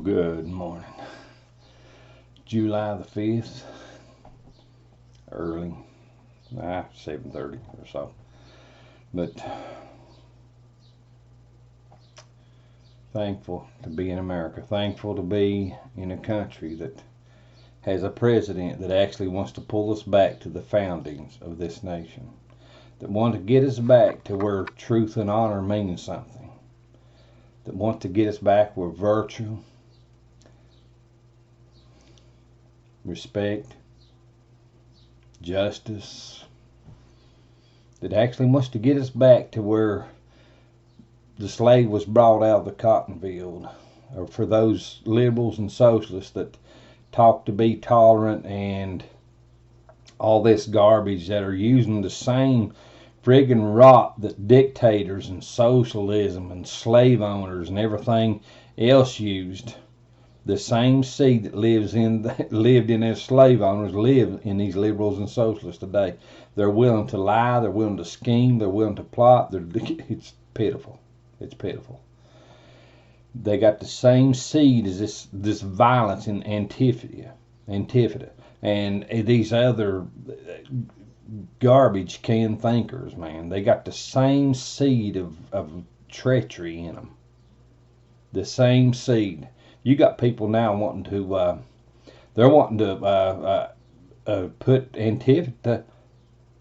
Good morning. July the 5th, early, 7:30 or so. But thankful to be in America. Thankful to be in a country that has a president that actually wants to pull us back to the foundings of this nation. That wants to get us back to where truth and honor means something. That wants to get us back where virtue, respect, justice, that actually wants to get us back to where the slave was brought out of the cotton field, or for those liberals and socialists that talk to be tolerant and all this garbage, that are using the same friggin' rot that dictators and socialism and slave owners and everything else used. The same seed that lived in their slave owners live in these liberals and socialists today. They're willing to lie. They're willing to scheme. They're willing to plot. It's pitiful. It's pitiful. They got the same seed as this violence in Antifa, and these other garbage can thinkers. Man, they got the same seed of treachery in them. The same seed. You got people now wanting to, they're wanting to put Antifa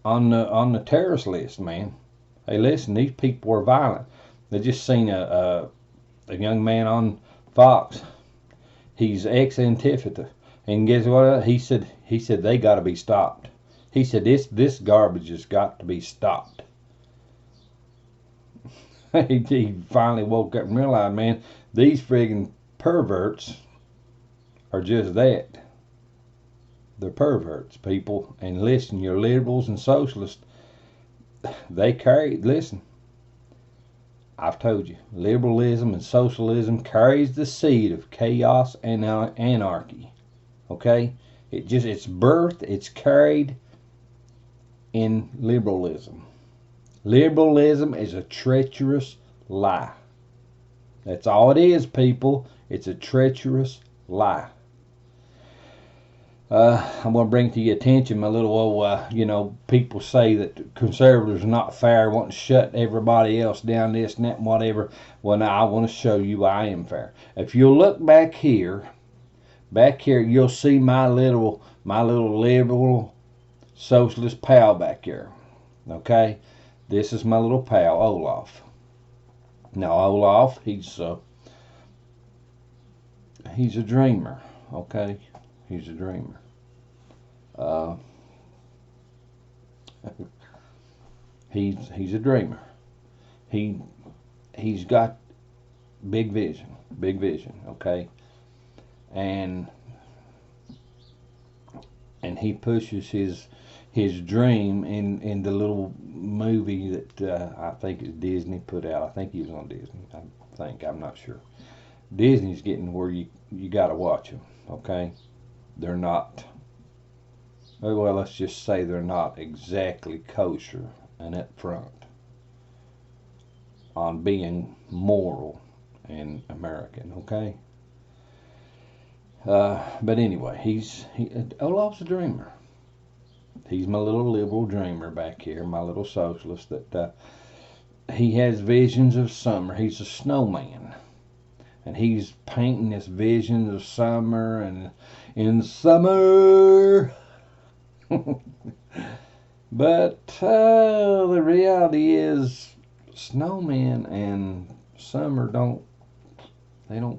on the terrorist list, man. Hey, listen, these people are violent. They just seen a young man on Fox. He's ex-Antifa, and guess what? He said they got to be stopped. He said this garbage has got to be stopped. He finally woke up and realized, man, these friggin' perverts are just that. They're perverts, people. And listen, your liberals and socialists, listen, I've told you, liberalism and socialism carries the seed of chaos and anarchy. Okay? It's birthed, it's carried in liberalism. Liberalism is a treacherous lie. That's all it is, people. It's a treacherous lie. I'm going to bring to your attention my little old, people say that conservatives are not fair, want to shut everybody else down, this and that and whatever. Well, now I want to show you I am fair. If you look back here, you'll see my little liberal socialist pal back here. Okay? This is my little pal, Olaf. Now, Olaf, he's a dreamer, okay? He's a dreamer. He's a dreamer. He's got big vision, okay? And he pushes his dream in the little movie that I think is Disney put out. I think he was on Disney. I'm not sure. Disney's getting where you got to watch them, okay? They're not, well, let's just say they're not exactly kosher and up front on being moral and American, okay? But anyway, Olaf's a dreamer. He's my little liberal dreamer back here, my little socialist that he has visions of summer. He's a snowman. And he's painting this visions of summer, and in summer. But the reality is, snowmen and summer don't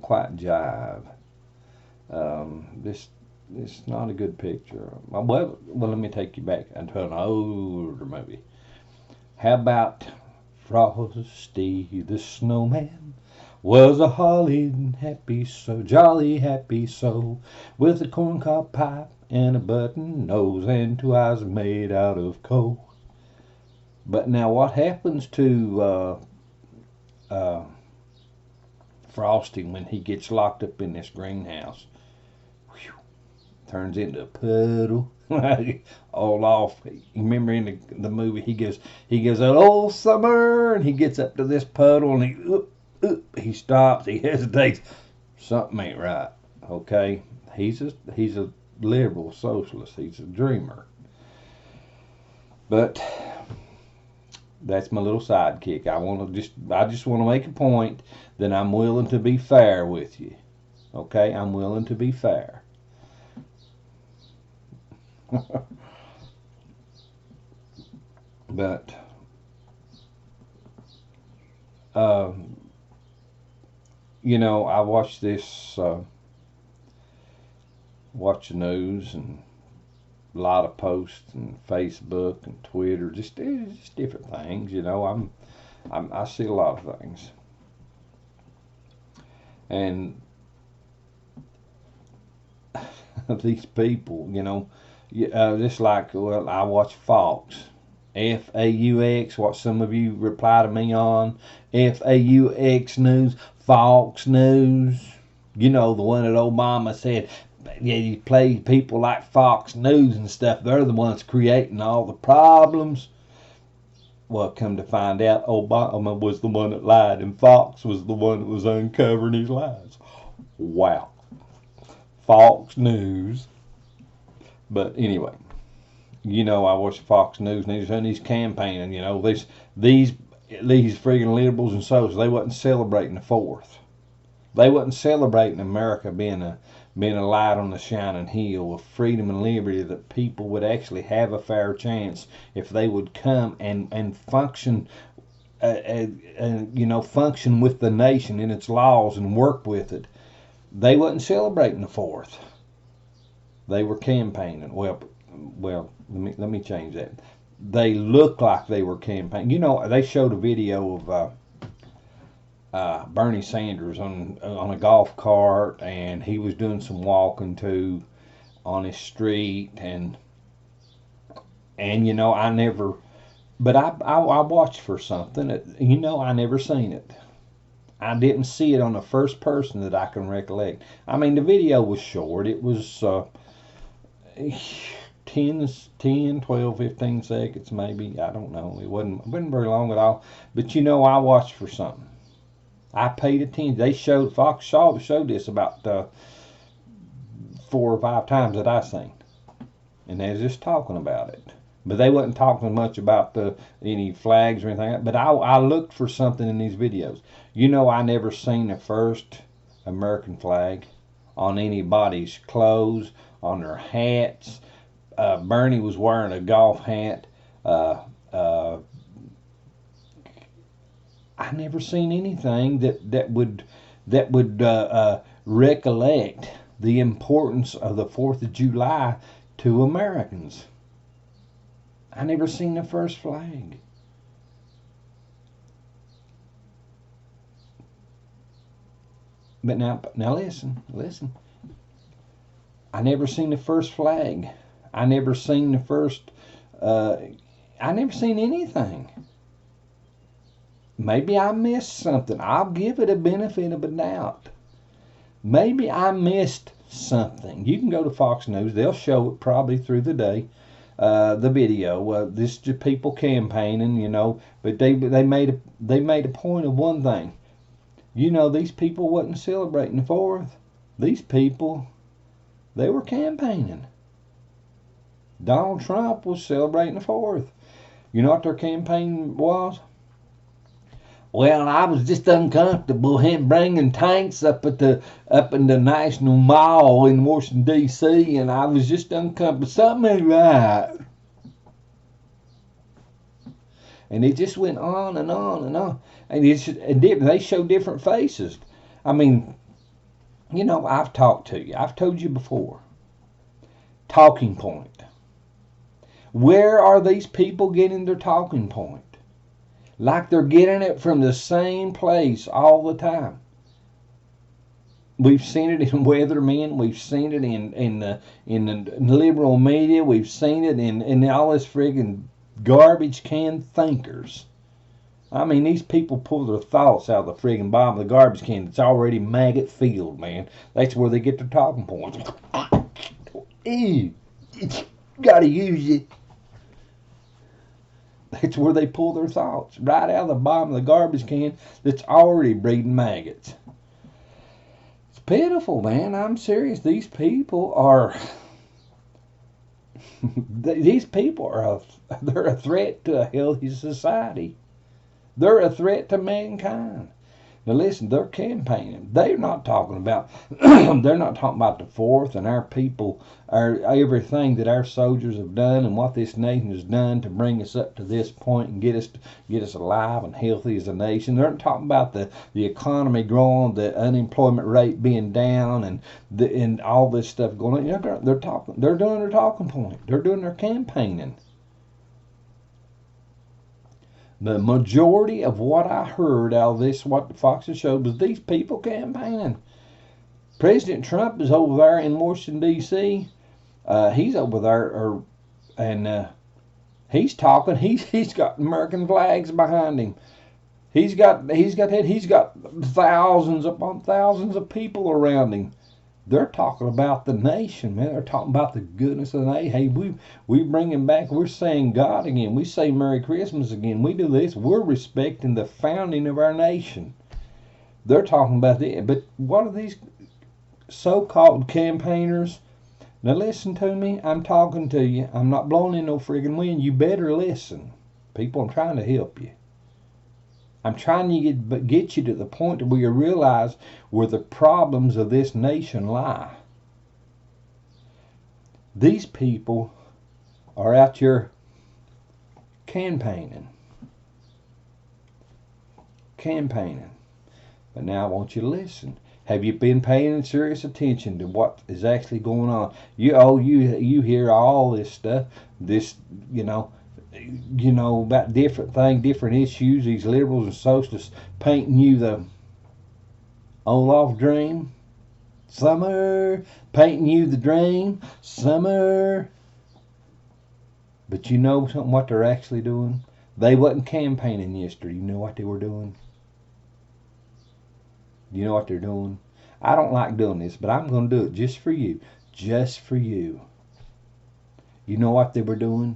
quite jive. This is not a good picture. Well, let me take you back into an older movie. How about Frosty the Snowman? Was a holly happy so, jolly happy so, with a corncob pipe and a button nose and 2 eyes made out of coal. But now what happens to Frosty when he gets locked up in this greenhouse? Whew, turns into a puddle. All off. You remember in the movie he goes out, "Oh, summer," and he gets up to this puddle and he stops, he hesitates. Something ain't right. Okay, he's a liberal socialist. He's a dreamer. But that's my little sidekick. I just want to make a point that I'm willing to be fair with you. Okay, I'm willing to be fair. But you know, I watch this, watch the news and a lot of posts and Facebook and Twitter, just different things. You know, I see a lot of things, and these people, you know, just like, well, I watch Fox, FAUX, what some of you reply to me on, FAUX News, Fox News, you know, the one that Obama said, yeah, you play people like Fox News and stuff, they're the ones creating all the problems. Well, come to find out, Obama was the one that lied and Fox was the one that was uncovering his lies. Wow. Fox News. But anyway, you know, I watch Fox News and he's campaigning. You know, these friggin' liberals and socialists, they wasn't celebrating the 4th. They wasn't celebrating America being a light on the shining hill of freedom and liberty, that people would actually have a fair chance if they would come and function, you know, function with the nation in its laws and work with it. They wasn't celebrating the 4th. They were campaigning. Well, let me change that. They looked like they were campaigning. You know, they showed a video of Bernie Sanders on a golf cart, and he was doing some walking too on his street, and you know, I never, but I watched for something that, you know, I never seen it. I didn't see it on the first person that I can recollect. I mean, the video was short. It was 10, 12, 15 seconds maybe. I don't know. It wasn't very long at all. But you know, I watched for something. I paid attention. Fox showed this about 4 or 5 times that I seen. And they was just talking about it. But they wasn't talking much about any flags or anything. But I looked for something in these videos. You know, I never seen the first American flag on anybody's clothes, on their hats. Bernie was wearing a golf hat. I never seen anything that would recollect the importance of the 4th of July to Americans. I never seen the first flag. But now listen. I never seen the first flag. I never seen the first. I never seen anything. Maybe I missed something. I'll give it a benefit of a doubt. Maybe I missed something. You can go to Fox News. They'll show it probably through the day. The video. This is people campaigning, you know. But they made a point of one thing. You know, these people wasn't celebrating the 4th. These people, they were campaigning. Donald Trump was celebrating the 4th. You know what their campaign was? Well, I was just uncomfortable him bringing tanks up in the National Mall in Washington D.C. and I was just uncomfortable. Something ain't right. And it just went on and on and on. And they show different faces. I mean, you know, I've talked to you. I've told you before. Talking point. Where are these people getting their talking point? Like they're getting it from the same place all the time. We've seen it in weathermen. We've seen it in the liberal media. We've seen it in all this friggin' garbage can thinkers. I mean, these people pull their thoughts out of the friggin' bottom of the garbage can. It's already maggot filled, man. That's where they get their talking points. Ew, gotta use it. That's where they pull their thoughts, right out of the bottom of the garbage can that's already breeding maggots. It's pitiful, man. I'm serious. These people are they're a threat to a healthy society. They're a threat to mankind. Now listen, they're campaigning. They're not talking about they're not talking about the fourth and our people, our everything that our soldiers have done and what this nation has done to bring us up to this point and get us alive and healthy as a nation. They're not talking about the economy growing, the unemployment rate being down, and all this stuff going on. They're doing their talking point. They're doing their campaigning. The majority of what I heard out of this, what the Fox showed, was these people campaigning. President Trump is over there in Washington, D.C. He's over there, and he's talking. He's got American flags behind him. He's got thousands upon thousands of people around him. They're talking about the nation, man. They're talking about the goodness of the nation. Hey, we bring him back. We're saying God again. We say Merry Christmas again. We do this. We're respecting the founding of our nation. They're talking about that. But what are these so-called campaigners? Now listen to me. I'm talking to you. I'm not blowing in no friggin' wind. You better listen. People, I'm trying to help you. I'm trying to get you to the point where you realize where the problems of this nation lie. These people are out here campaigning. But now I want you to listen. Have you been paying serious attention to what is actually going on? You hear all this stuff, about different things, different issues. These liberals and socialists painting you the Olaf dream. Summer. Painting you the dream. Summer. But you know something, what they're actually doing? They wasn't campaigning yesterday. You know what they were doing? You know what they're doing? I don't like doing this, but I'm going to do it just for you. Just for you. You know what they were doing?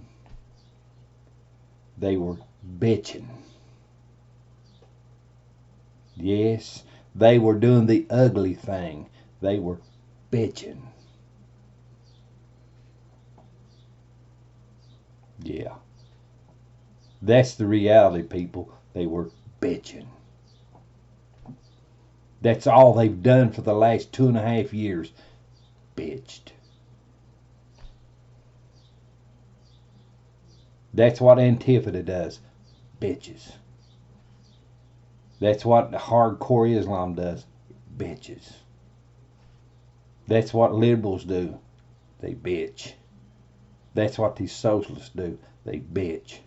They were bitching. Yes, they were doing the ugly thing. They were bitching. Yeah. That's the reality, people. They were bitching. That's all they've done for the last 2.5 years. Bitched. That's what Antifa does. Bitches. That's what hardcore Islam does. Bitches. That's what liberals do. They bitch. That's what these socialists do. They bitch.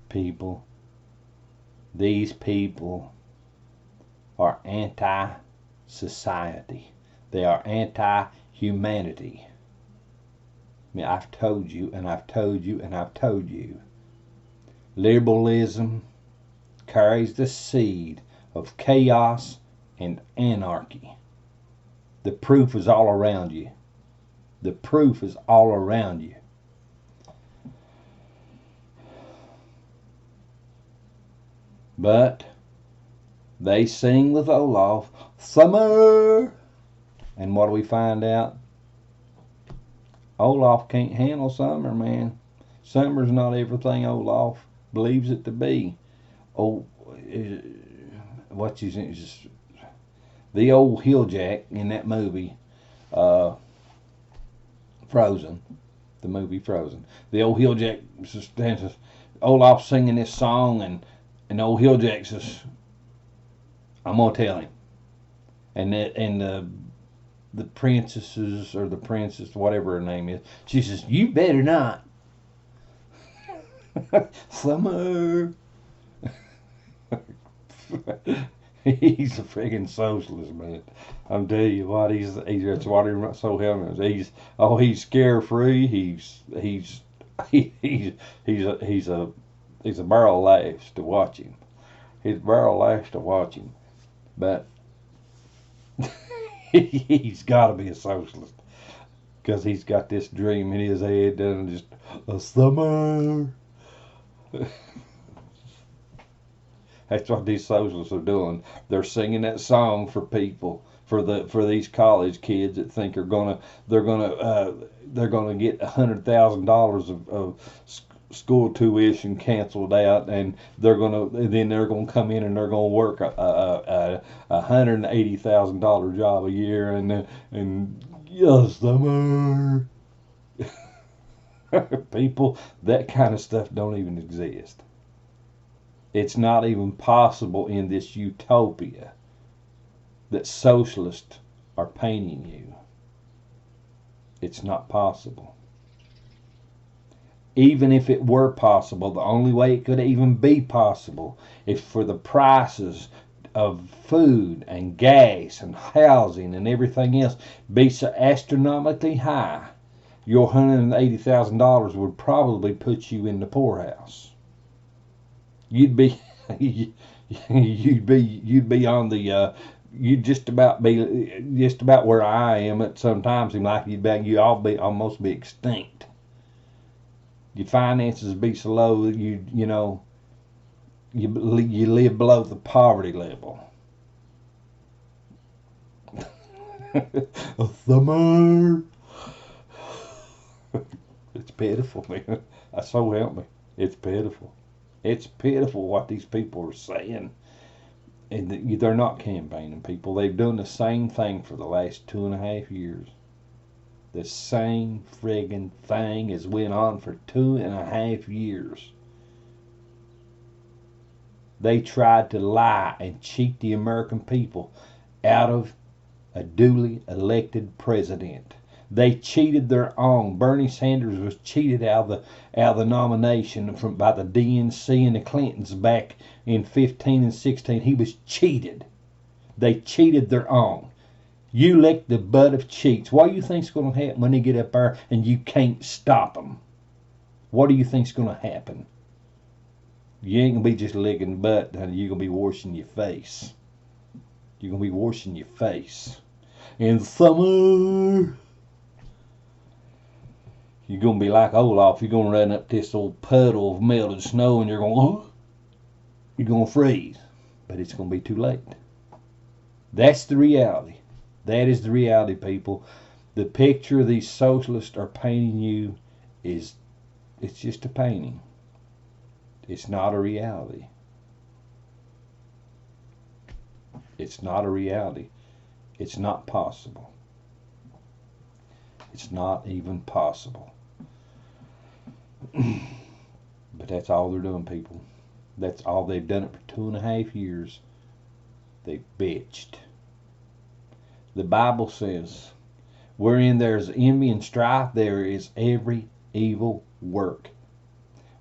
People, these people are anti-society. They are anti-humanity. I mean, I've told you, and I've told you, and I've told you. Liberalism carries the seed of chaos and anarchy. The proof is all around you. The proof is all around you. But they sing with Olaf, summer. And what do we find out? Olaf can't handle summer, man. Summer's not everything Olaf believes it to be. Oh, what's his name? The old hilljack in that movie, Frozen. The movie Frozen. The old hilljack stands, Olaf singing this song, and old hilljack says, I'm gonna tell him. And the princesses, or the princess, whatever her name is, she says, you better not. Summer. He's a friggin' socialist, man. I'm telling you what, he's that's what he's so helping. He's carefree. He's a barrel of laughs to watch him. He's a barrel of laughs to watch him. But he's got to be a socialist, because he's got this dream in his head, and just a summer. That's what these socialists are doing. They're singing that song for people, for these college kids that think they're gonna get $100,000 of school tuition canceled out, and they're gonna come in and they're gonna work a $180,000 job a year, and yes, summer. People, that kind of stuff don't even exist. It's not even possible in this utopia that socialists are painting you. It's not possible. Even if it were possible, the only way it could even be possible is for the prices of food and gas and housing and everything else be so astronomically high. Your $180,000 would probably put you in the poorhouse. You'd be on the you'd just about where I am at sometimes. Seem like you all be almost be extinct. Your finances be so low that you live below the poverty level. Summer. It's pitiful, man. So help me. It's pitiful. It's pitiful what these people are saying. And they're not campaigning, people. They've done the same thing for the last 2.5 years. The same friggin' thing has went on for 2.5 years. They tried to lie and cheat the American people out of a duly elected president. They cheated their own. Bernie Sanders was cheated out of the nomination by the DNC and the Clintons back in 15 and 16. He was cheated. They cheated their own. You lick the butt of cheats. What do you think's going to happen when they get up there and you can't stop them? What do you think's going to happen? You ain't going to be just licking butt, honey. You're going to be washing your face. You're going to be washing your face. In summer, you're going to be like Olaf. You're going to run up this old puddle of melted snow and you're going to freeze. But it's going to be too late. That's the reality. That is the reality, people. The picture these socialists are painting you it's just a painting. It's not a reality. It's not a reality. It's not possible. It's not even possible. But that's all they're doing, people. That's all they've done it for 2.5 years. They bitched. The Bible says, wherein there is envy and strife, there is every evil work.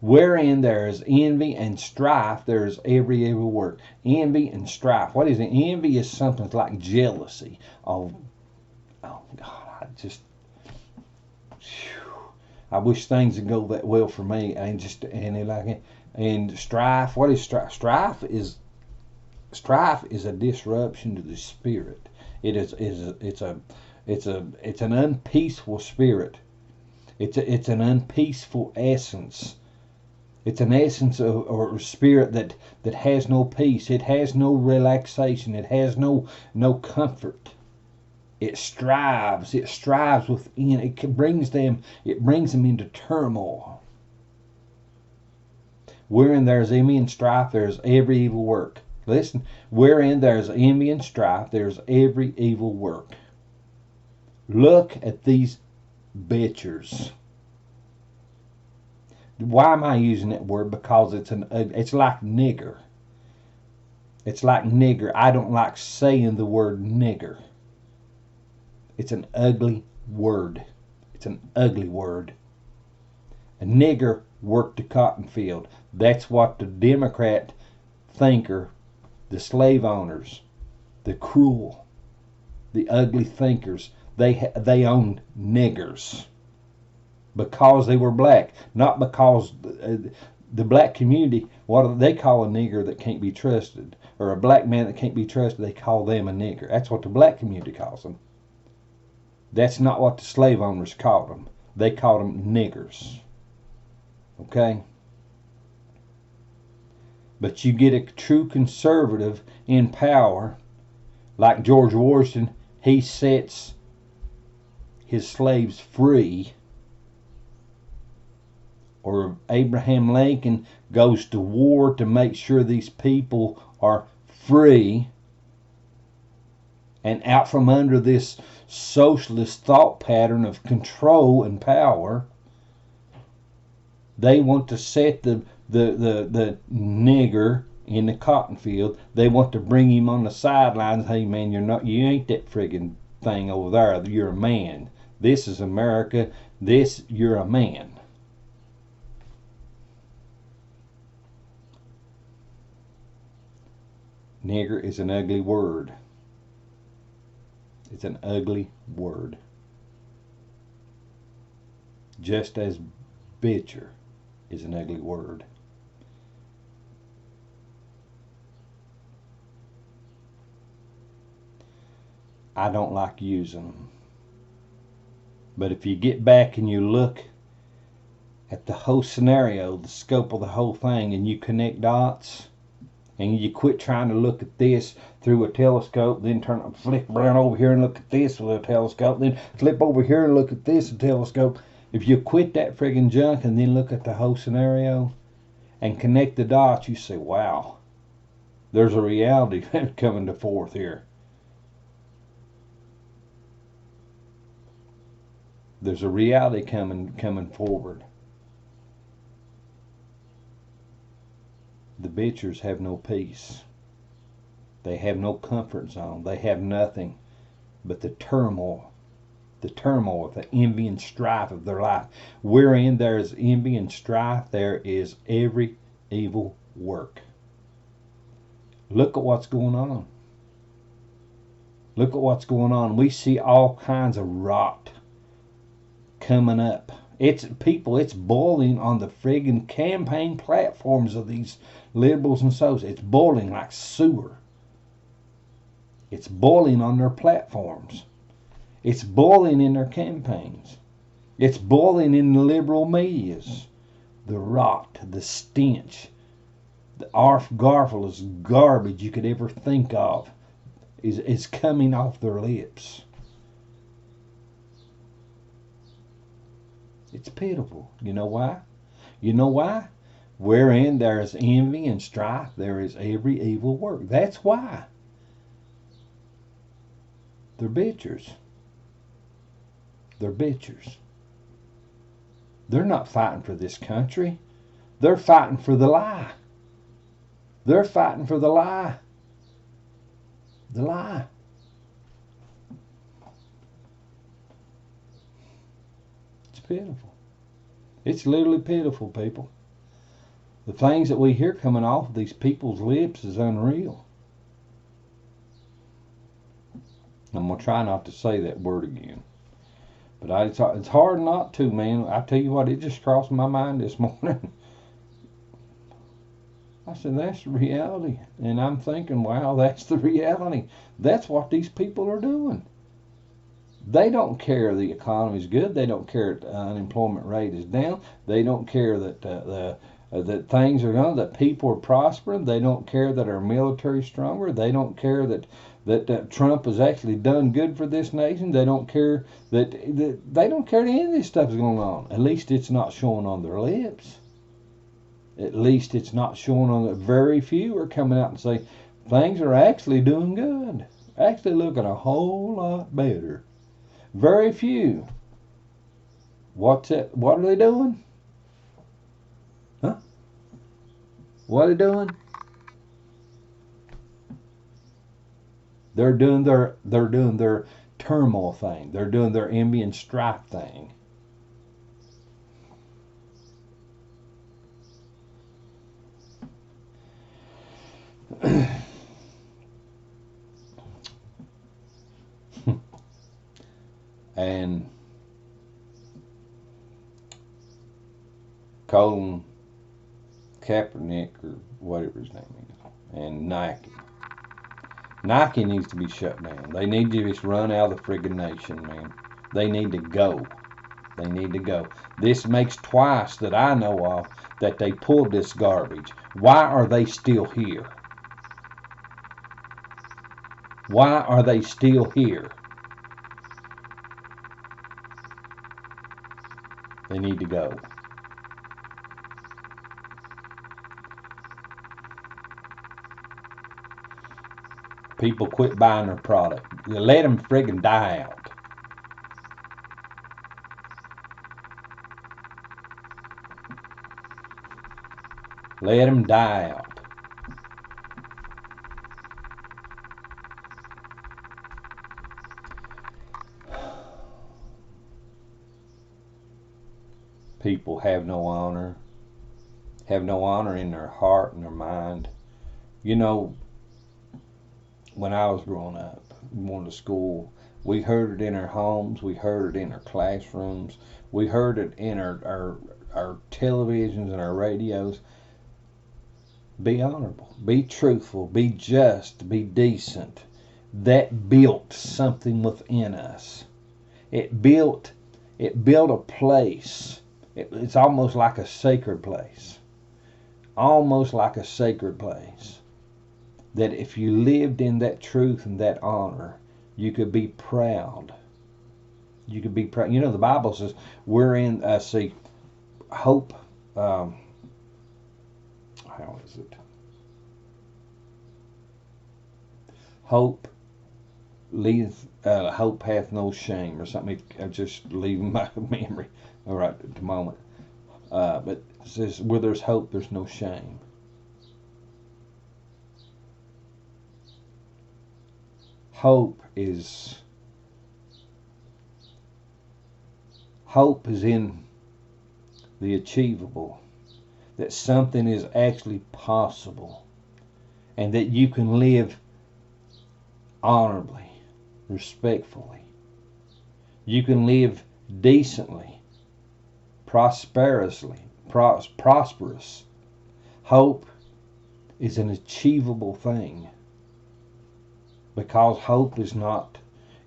Wherein there is envy and strife, there is every evil work. Envy and strife. What is it? Envy is something like jealousy. Oh God, I wish things would go that well for me. And strife. What is strife? Strife is a disruption to the spirit. It's an unpeaceful spirit. It's an unpeaceful essence. It's an essence or spirit that has no peace. It has no relaxation. It has no comfort. It strives within. It brings them into turmoil. Wherein there's envy and strife, there's every evil work. Listen, wherein there's envy and strife, there's every evil work. Look at these bitchers. Why am I using that word? Because it's like nigger. It's like nigger. I don't like saying the word nigger. It's an ugly word. It's an ugly word. A nigger worked the cotton field. That's what the Democrat thinker, the slave owners, the cruel, the ugly thinkers, they owned niggers because they were black, not because the black community, what do they call a nigger that can't be trusted, or a black man that can't be trusted, they call them a nigger. That's what the black community calls them. That's not what the slave owners called them. They called them niggers. Okay? But you get a true conservative in power, like George Washington, he sets his slaves free. Or Abraham Lincoln goes to war to make sure these people are free and out from under this socialist thought pattern of control and power. They want to set the nigger in the cotton field. They want to bring him on the sidelines. Hey man, you ain't that friggin' thing over there. You're a man. This is America. You're a man. Nigger is an ugly word. It's an ugly word. Just as bitcher is an ugly word. I don't like using them. But if you get back and you look at the whole scenario, the scope of the whole thing, and you connect dots, and you quit trying to look at this through a telescope, then flip around over here and look at this with a telescope, then flip over here and look at this with a telescope. If you quit that friggin' junk and then look at the whole scenario and connect the dots, you say, wow, there's a reality coming to forth here. There's a reality coming forward. The bitchers have no peace. They have no comfort zone. They have nothing but the turmoil, the envy and strife of their life. Wherein there is envy and strife, there is every evil work. Look at what's going on. Look at what's going on. We see all kinds of rot coming up. It's boiling on the friggin' campaign platforms of these liberals and socialists. It's boiling like sewer. It's boiling on their platforms. It's boiling in their campaigns. It's boiling in the liberal medias. The rot, the stench, the garfulest garbage you could ever think of is coming off their lips. It's pitiful. You know why? You know why? Wherein there is envy and strife, there is every evil work. That's why. They're bitchers. They're bitchers. They're not fighting for this country. They're fighting for the lie. They're fighting for the lie. The lie. It's pitiful. It's literally pitiful, people. The things that we hear coming off of these people's lips is unreal. I'm going to try not to say that word again. But it's hard not to, man. I tell you what, it just crossed my mind this morning. I said, that's the reality. And I'm thinking, wow, that's the reality. That's what these people are doing. They don't care the economy's good. They don't care that the unemployment rate is down. They don't care that that things are going, that people are prospering. They don't care that our military is stronger. They don't care that Trump has actually done good for this nation. They don't care that they don't care that any of this stuff is going on. At least it's not showing on their lips. At least it's not showing on the very few are coming out and say things are actually doing good. Actually looking a whole lot better. Very few. What's it? What are they doing? Huh? What are they doing? They're doing their turmoil thing. They're doing their envy and strife thing. And Colin Kaepernick, or whatever his name is, and Nike. Nike needs to be shut down. They need to just run out of the friggin' nation, man. They need to go. They need to go. This makes twice that I know of that they pulled this garbage. Why are they still here? Why are they still here? They need to go. People quit buying their product. You let them friggin' die out. Let them die out. People have no honor. Have no honor in their heart and their mind. You know, when I was growing up, going to school, we heard it in our homes, we heard it in our classrooms, we heard it in our televisions and our radios. Be honorable, be truthful, be just, be decent. That built something within us. It built a place. It's almost like a sacred place. Almost like a sacred place. That if you lived in that truth and that honor, you could be proud. You could be proud. You know, the Bible says we're in, hope, how is it? Hope hope hath no shame, or something. I'm just leaving my memory right at the moment. But it says, where there's hope, there's no shame. Hope is in the achievable, that something is actually possible, and that you can live honorably, respectfully. You can live decently, prosperous. Hope is an achievable thing, because hope is not.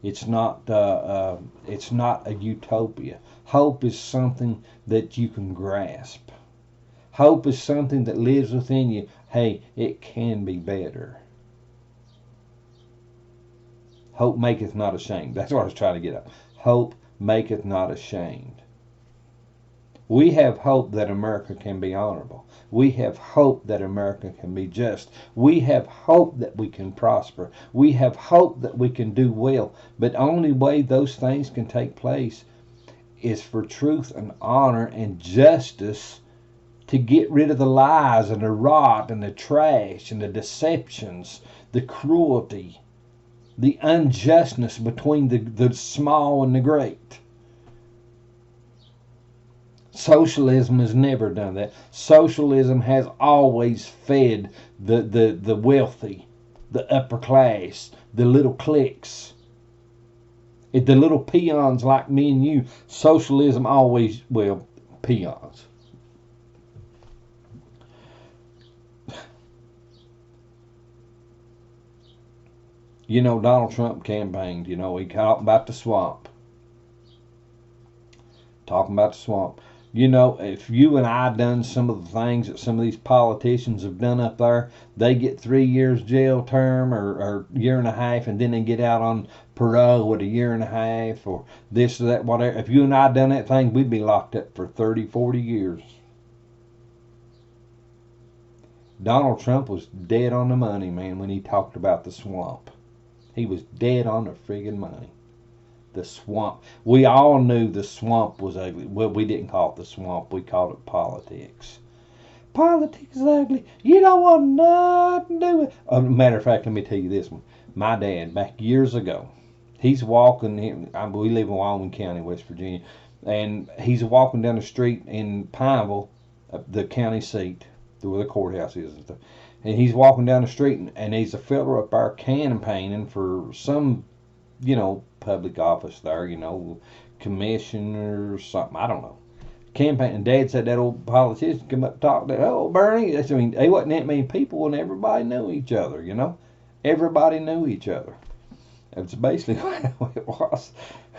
It's not a utopia. Hope is something that you can grasp. Hope is something that lives within you. Hey, it can be better. Hope maketh not ashamed. That's what I was trying to get at. Hope maketh not ashamed. We have hope that America can be honorable. We have hope that America can be just. We have hope that we can prosper. We have hope that we can do well. But the only way those things can take place is for truth and honor and justice to get rid of the lies and the rot and the trash and the deceptions, the cruelty, the unjustness between the small and the great. Socialism has never done that. Socialism has always fed the wealthy, the upper class, the little cliques. The little peons like me and you, socialism always, well, peons. You know, Donald Trump campaigned, you know, he talked about the swamp. Talking about the swamp. You know, if you and I done some of the things that some of these politicians have done up there, they get 3 years jail term or year and a half, and then they get out on parole with a year and a half or this or that, whatever. If you and I done that thing, we'd be locked up for 30, 40 years. Donald Trump was dead on the money, man, when he talked about the swamp. He was dead on the friggin' money. The swamp. We all knew the swamp was ugly. Well, we didn't call it the swamp. We called it politics. Politics is ugly. You don't want nothing to do with it. Matter of fact, let me tell you this one. My dad, back years ago, he's walking. We live in Wyoming County, West Virginia, and he's walking down the street in Pineville, the county seat, where the courthouse is and stuff. And he's walking down the street, and he's a fella up there campaigning for some, you know, public office there, you know, commissioner or something, I don't know. Campaign, and Dad said that old politician come up and talk to, oh, Bernie. I mean, they wasn't that many people, and everybody knew each other, you know. Everybody knew each other. It's basically what it was.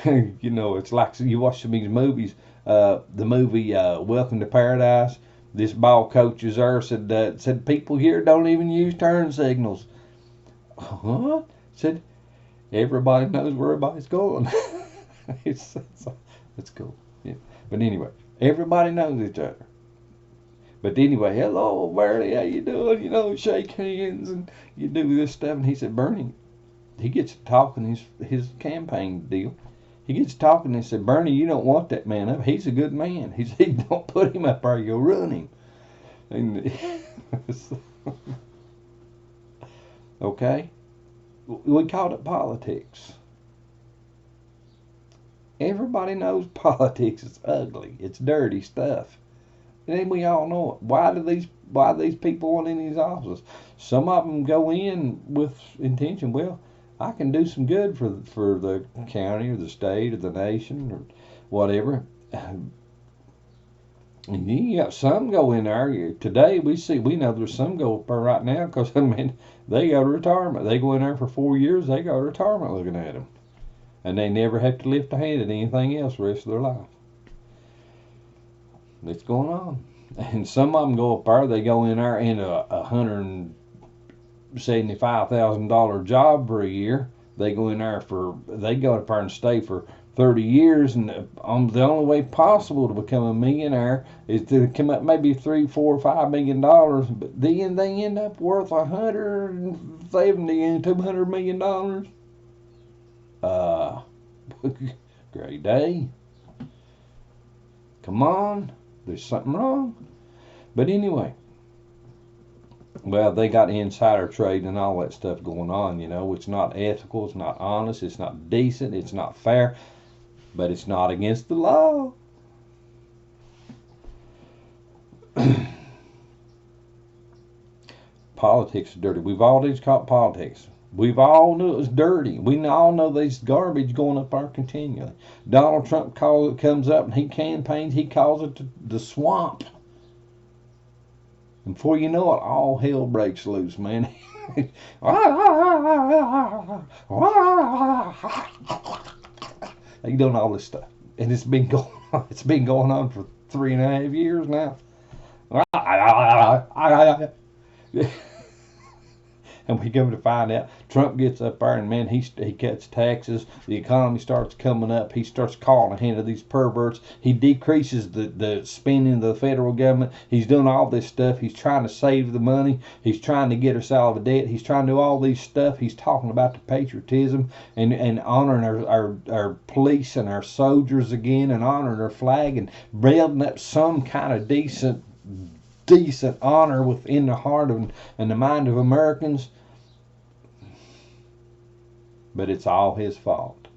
You know, it's like you watch some of these movies. The movie Welcome to Paradise. This ball coach is there said people here don't even use turn signals. What? Said everybody knows where everybody's going. It's cool. Yeah. But anyway, everybody knows each other. But anyway, hello, Bernie, how you doing? You know, shake hands and you do this stuff. And he said, Bernie, he gets talking his campaign deal. He gets talking and he said, Bernie, you don't want that man up. He's a good man. He said, don't put him up there, you'll ruin him. And okay, we called it politics. Everybody knows politics is ugly. It's dirty stuff. And we all know it. Why do these people want in these offices? Some of them go in with intention. Well, I can do some good for the county or the state or the nation or whatever. And you got some go in there. Today we know there's some go up there right now because I mean they go to retirement. They go in there for 4 years. They go to retirement looking at them, and they never have to lift a hand at anything else the rest of their life. That's going on. And some of them go up there, they go in there in a $175,000 job for a year. They go in there they go up there and stay for 30 years, and the only way possible to become a millionaire is to come up maybe $3, $4, $5 million, but then they end up worth $170 and $200 million. Great day. Come on. There's something wrong. But anyway, well, they got insider trade and all that stuff going on, you know. It's not ethical, it's not honest, it's not decent, it's not fair, but it's not against the law. Politics is dirty. We've all just caught politics. We've all knew it was dirty. We all know there's garbage going up there continually. Donald Trump comes up and he campaigns. He calls it the swamp. And before you know it, all hell breaks loose, man. He's doing all this stuff, and it's been going on. It's been going on for 3.5 years now. And we come to find out, Trump gets up there and man, he cuts taxes. The economy starts coming up. He starts calling a hand of these perverts. He decreases the spending of the federal government. He's doing all this stuff. He's trying to save the money. He's trying to get us out of debt. He's trying to do all these stuff. He's talking about the patriotism and honoring our police and our soldiers again, and honoring our flag and building up some kind of decent honor within the heart and the mind of Americans. But it's all his fault.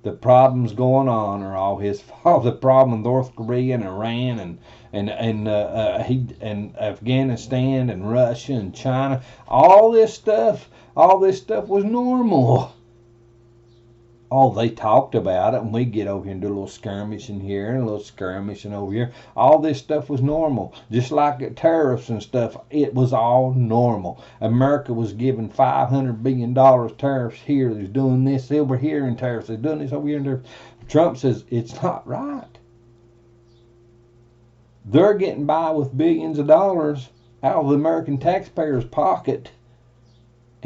The problems going on are all his fault. The problem in North Korea and Iran and Afghanistan and Russia and China, all this stuff was normal. Oh, they talked about it, and we get over here and do a little skirmishing here and a little skirmishing over here. All this stuff was normal. Just like tariffs and stuff, it was all normal. America was giving $500 billion tariffs here. They're doing this over here in tariffs. They're doing this over here in tariffs. Trump says it's not right. They're getting by with billions of dollars out of the American taxpayer's pocket.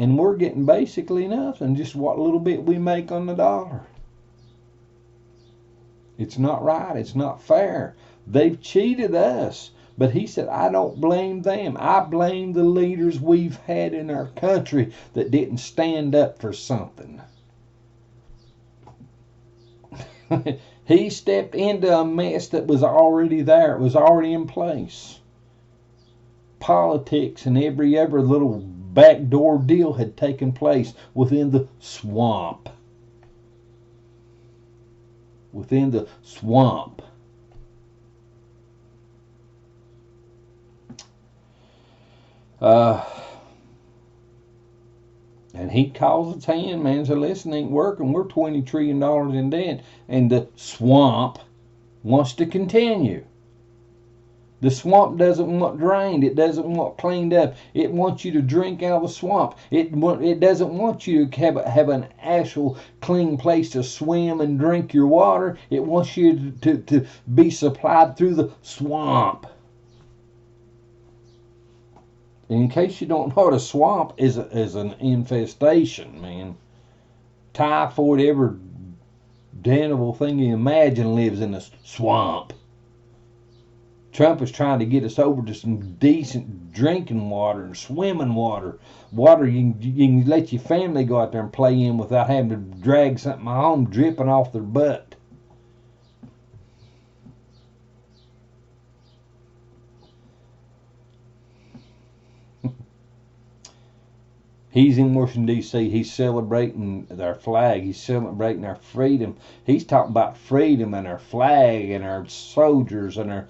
And we're getting basically nothing, just what little bit we make on the dollar. It's not right. It's not fair. They've cheated us. But he said, I don't blame them. I blame the leaders we've had in our country that didn't stand up for something. He stepped into a mess that was already there. It was already in place. Politics and every other little backdoor deal had taken place within the swamp. Within the swamp. And he calls its hand, man. So listen, ain't working. We're $20 trillion in debt. And the swamp wants to continue. The swamp doesn't want drained. It doesn't want cleaned up. It wants you to drink out of the swamp. It doesn't want you to have an actual clean place to swim and drink your water. It wants you to be supplied through the swamp. In case you don't know what a swamp is an infestation, man. Typhoid, every damnable thing you imagine lives in a swamp. Trump is trying to get us over to some decent drinking water and swimming water. Water you can let your family go out there and play in without having to drag something home dripping off their butt. He's in Washington, D.C. He's celebrating our flag. He's celebrating our freedom. He's talking about freedom and our flag and our soldiers and our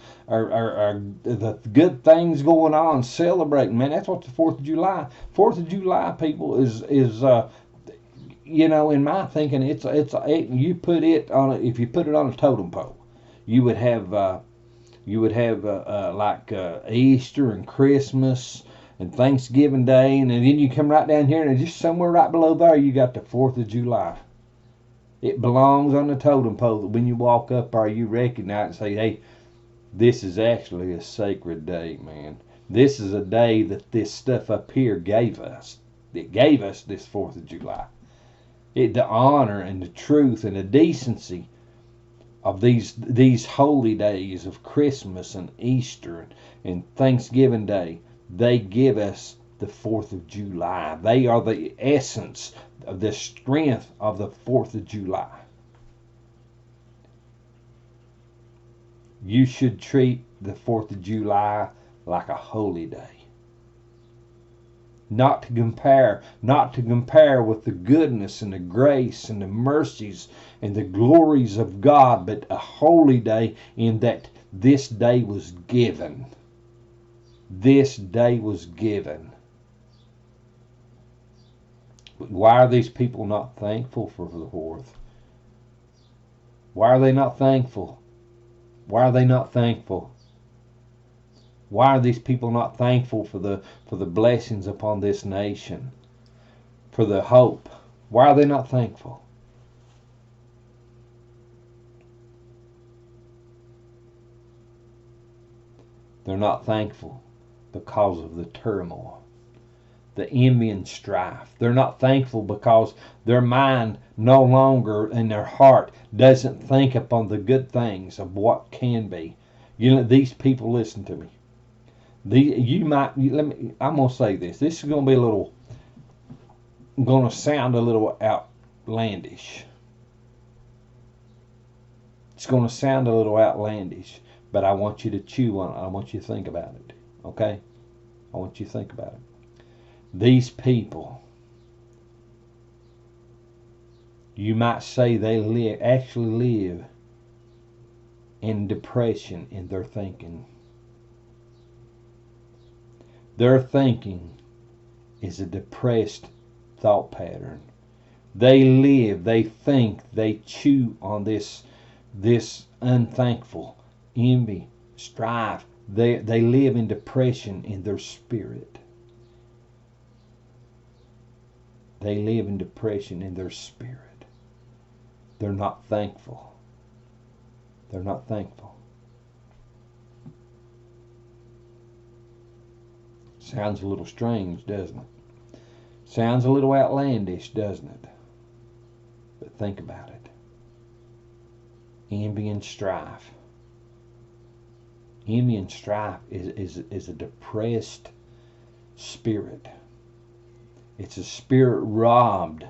the good things going on. Celebrating, man. That's what the 4th of July. 4th of July, people, is you know, in my thinking, you put it on if you put it on a totem pole, you would have like Easter and Christmas and Thanksgiving Day, and then you come right down here, and just somewhere right below there, you got the 4th of July. It belongs on the totem pole that when you walk up there, you recognize and say, hey, this is actually a sacred day, man. This is a day that this stuff up here gave us. It gave us this 4th of July. The honor and the truth and the decency of these holy days of Christmas and Easter and Thanksgiving Day. They give us the 4th of July. They are the essence of the strength of the 4th of July. You should treat the 4th of July like a holy day. Not to compare with the goodness and the grace and the mercies and the glories of God, but a holy day in that this day was given. This day was given. Why are these people not thankful for the 4th? Why are they not thankful? Why are they not thankful? Why are these people not thankful for the blessings upon this nation? For the hope? Why are they not thankful? They're not thankful because of the turmoil, the envy and strife. They're not thankful because their mind no longer and their heart doesn't think upon the good things of what can be. You know, these people, listen to me. I'm going to say this. This is going to be going to sound a little outlandish. It's going to sound a little outlandish, but I want you to chew on it. I want you to think about it. Okay? I want you to think about it. These people, you might say they actually live in depression in their thinking. Their thinking is a depressed thought pattern. They live, they think, they chew on this unthankful, envy, strife. They live in depression in their spirit. They live in depression in their spirit. They're not thankful. They're not thankful. Sounds a little strange, doesn't it? Sounds a little outlandish, doesn't it? But think about it. Envy and strife. Envy and strife is a depressed spirit. It's a spirit robbed.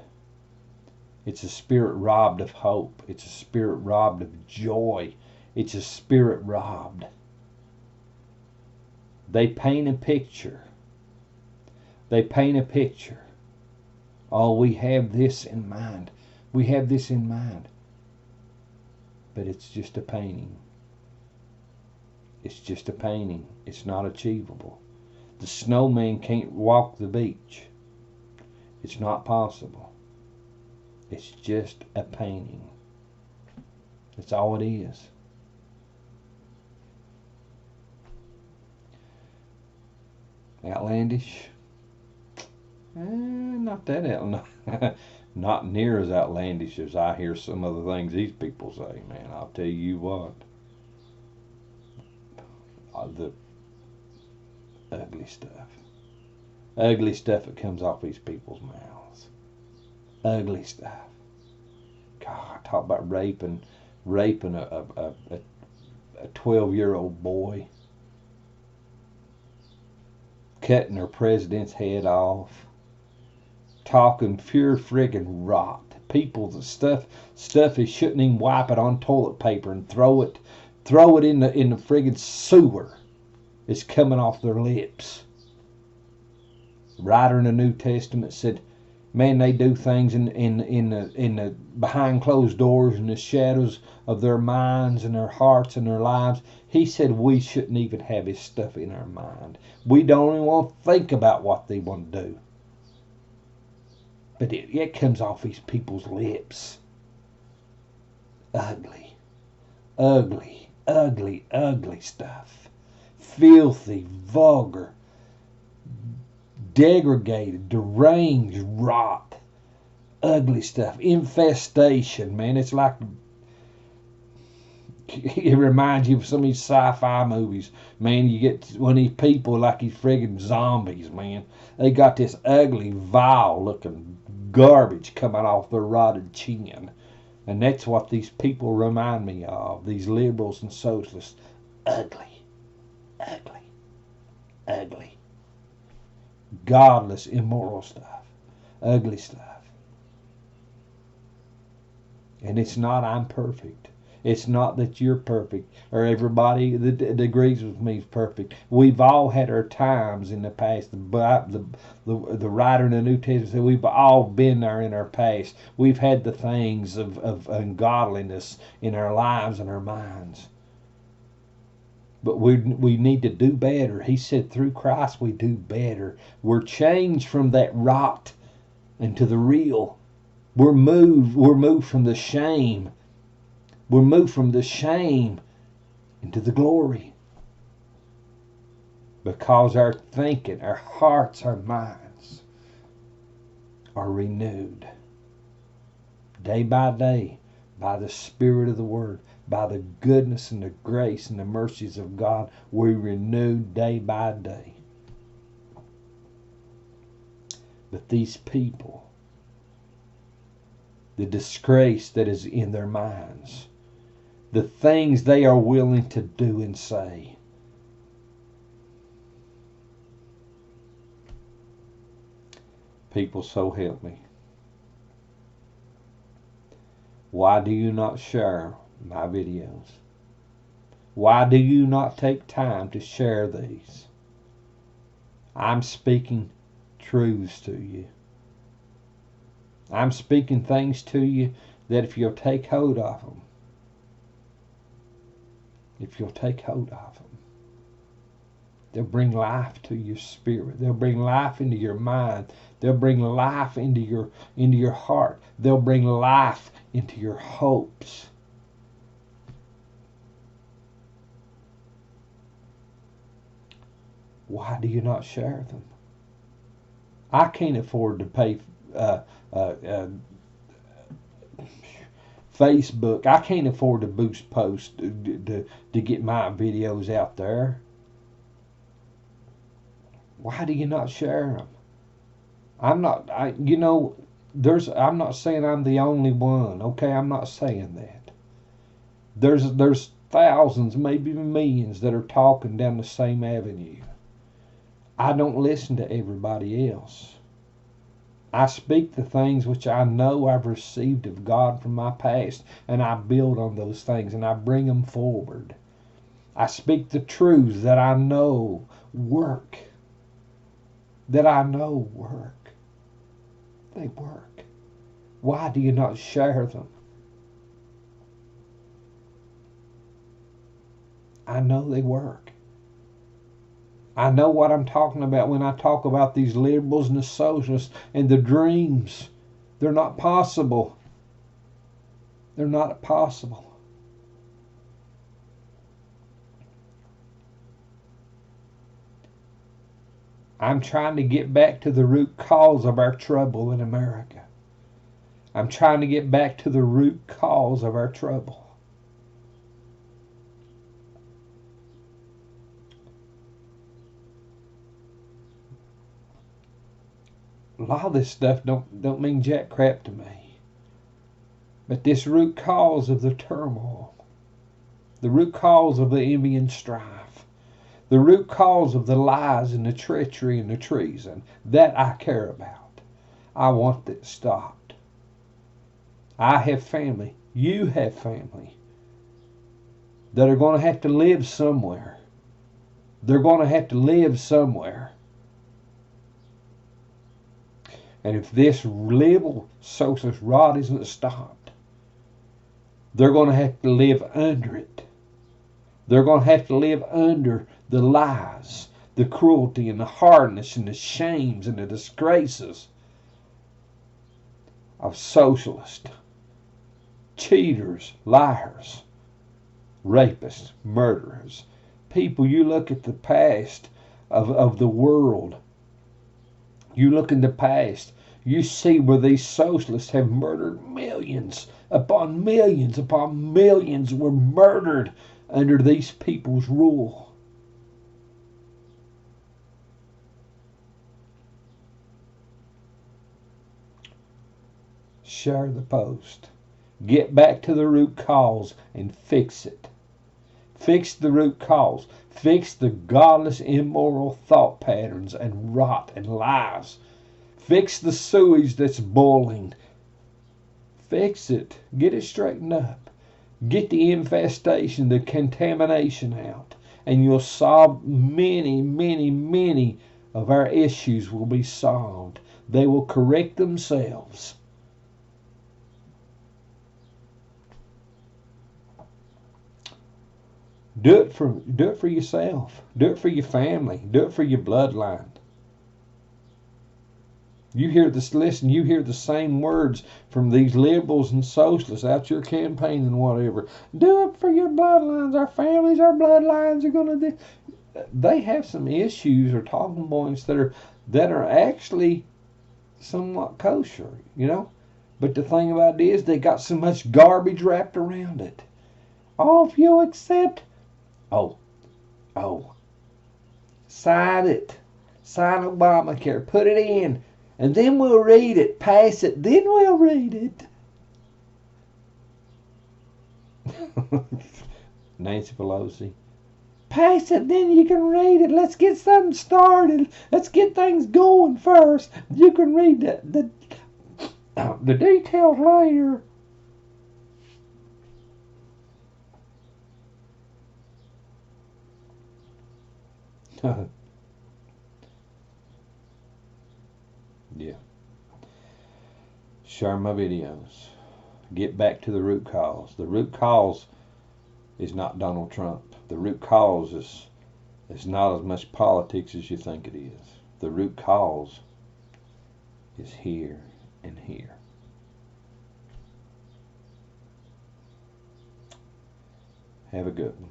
It's a spirit robbed of hope. It's a spirit robbed of joy. It's a spirit robbed. They paint a picture. They paint a picture. Oh, we have this in mind. We have this in mind. But it's just a painting. It's just a painting. It's not achievable. The snowman can't walk the beach. It's not possible. It's just a painting. That's all it is. Outlandish? Not that outlandish. Not near as outlandish as I hear some of the things these people say, man. I'll tell you what. The ugly stuff. Ugly stuff that comes off these people's mouths. Ugly stuff. God, talk about raping a 12-year-old boy. Cutting her president's head off. Talking pure friggin' rot. People, the stuff they shouldn't even wipe it on toilet paper and throw it in the friggin' sewer. It's coming off their lips. The writer in the New Testament said, man, they do things in the behind closed doors, in the shadows of their minds and their hearts and their lives. He said we shouldn't even have his stuff in our mind. We don't even want to think about what they want to do. But it comes off these people's lips. Ugly, ugly, ugly, ugly stuff. Filthy, vulgar, degraded, deranged rot. Ugly stuff. Infestation, man. It's like, it reminds you of some of these sci-fi movies. Man, you get one of these people like these friggin' zombies, man. They got this ugly, vile looking garbage coming off their rotted chin. And that's what these people remind me of. These liberals and socialists. Ugly. Ugly. Ugly. Godless, immoral stuff. Ugly stuff. And it's not I'm perfect. It's not that you're perfect or everybody that agrees with me is perfect. We've all had our times in the past. The writer in the New Testament said we've all been there in our past. We've had the things of ungodliness in our lives and our minds. But we need to do better. He said through Christ we do better. We're changed from that rot into the real. We're moved from the shame. We're moved from the shame into the glory. Because our thinking, our hearts, our minds are renewed day by day by the Spirit of the Word, by the goodness and the grace and the mercies of God. We're renewed day by day. But these people, the disgrace that is in their minds, the things they are willing to do and say, people, so help me. Why do you not share my videos? Why do you not take time to share these? I'm speaking truths to you. I'm speaking things to you that if you'll take hold of them, they'll bring life to your spirit. They'll bring life into your mind. They'll bring life into your heart. They'll bring life into your hopes. Why do you not share them? I can't afford to pay Facebook. I can't afford to boost posts to get my videos out there. Why do you not share them? I'm not saying I'm the only one. Okay, I'm not saying that. There's thousands, maybe millions that are talking down the same avenue. I don't listen to everybody else. I speak the things which I know I've received of God from my past, and I build on those things and I bring them forward. I speak the truths that I know work. They work. Why do you not share them? I know they work. I know what I'm talking about when I talk about these liberals and the socialists and the dreams. They're not possible. They're not possible. I'm trying to get back to the root cause of our trouble in America. I'm trying to get back to the root cause of our trouble. A lot of this stuff don't mean jack crap to me. But this root cause of the turmoil, the root cause of the envy and strife, the root cause of the lies and the treachery and the treason, that I care about. I want it stopped. I have family. You have family that are going to have to live somewhere. They're going to have to live somewhere. And if this liberal socialist rot isn't stopped, they're going to have to live under it. They're going to have to live under the lies, the cruelty, and the hardness, and the shames, and the disgraces of socialists, cheaters, liars, rapists, murderers. People, you look at the past of the world. You look in the past, you see where these socialists have murdered millions upon millions upon millions were murdered under these people's rule. Share the post. Get back to the root cause and fix it. Fix the root cause. Fix the godless, immoral thought patterns and rot and lies. Fix the sewage that's boiling. Fix it. Get it straightened up. Get the infestation, the contamination out. And you'll solve many, many, many of our issues will be solved. They will correct themselves. Do it for yourself. Do it for your family. Do it for your bloodline. You hear this, listen, you hear the same words from these liberals and socialists out your campaign and whatever. Do it for your bloodlines. Our families, our bloodlines are going to do. They have some issues or talking points that are actually somewhat kosher, you know. But the thing about it is they got so much garbage wrapped around it. Oh, if you'll accept. Oh. Sign it. Sign Obamacare. Put it in. And then we'll read it. Pass it. Then we'll read it. Nancy Pelosi. Pass it, then you can read it. Let's get something started. Let's get things going first. You can read the details later. Yeah. Share my videos. Get back to the root cause. The root cause is not Donald Trump. The root cause is not as much politics as you think it is. The root cause is here and here. Have a good one.